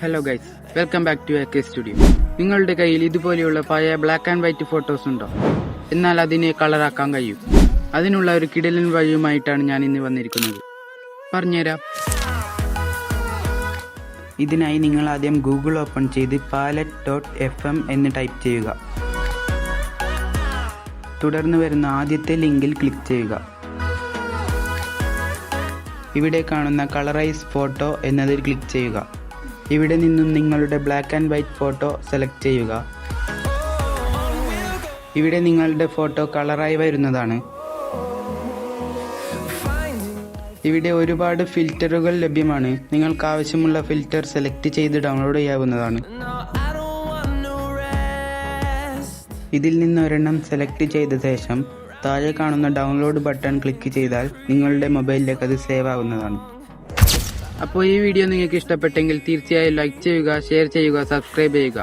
Hello guys, welcome back to AK studio. നിങ്ങളുടെ കയ്യിൽ ഇതുപോലെയുള്ള പഴയ ബ്ലാക്ക് ആൻഡ് വൈറ്റ് ഫോട്ടോസ് ഉണ്ടോ? എന്നാൽ അതിനെ കളറാക്കാൻ കഴിയും. അതിനുള്ള ഒരു കിടിലൻ വഴിയുമായിട്ടാണ് ഞാൻ ഇന്ന് വന്നിരിക്കുന്നത്. പറഞ്ഞുതരാം. ഇതിനായി നിങ്ങൾ ആദ്യം ഗൂഗിൾ ഓപ്പൺ ചെയ്ത് palette.fm എന്ന് ടൈപ്പ് ചെയ്യുക. തുടർന്ന് വരുന്ന ആദ്യത്തെ ലിങ്കിൽ ക്ലിക്ക് ചെയ്യുക. ഇവിടെ കാണുന്ന കളറൈസ് ഫോട്ടോ എന്നതിൽ ക്ലിക്ക് ചെയ്യുക. ഇവിടെ നിന്നും നിങ്ങളുടെ black and white photo select ചെയ്യുക. ഇവിടെ നിങ്ങളുടെ ഫോട്ടോ കളറായി വരുന്നതാണ്. ഇവിടെ ഒരുപാട് ഫിൽറ്ററുകൾ ലഭ്യമാണ്. നിങ്ങൾക്ക് ആവശ്യമുള്ള ഫിൽറ്റർ സെലക്ട് ചെയ്ത് ഡൗൺലോഡ് ചെയ്യാവുന്നതാണ്. ഇതിൽ നിന്ന് ഒരെണ്ണം സെലക്ട് ചെയ്ത ശേഷം താഴെ കാണുന്ന ഡൗൺലോഡ് ബട്ടൺ ക്ലിക്ക് ചെയ്താൽ നിങ്ങളുടെ മൊബൈലിലേക്ക് അത് സേവ് ആവുന്നതാണ്. അപ്പോൾ ഈ വീഡിയോ നിങ്ങൾക്ക് ഇഷ്ടപ്പെട്ടെങ്കിൽ തീർച്ചയായും ലൈക്ക് ചെയ്യുക, ഷെയർ ചെയ്യുക, സബ്സ്ക്രൈബ് ചെയ്യുക.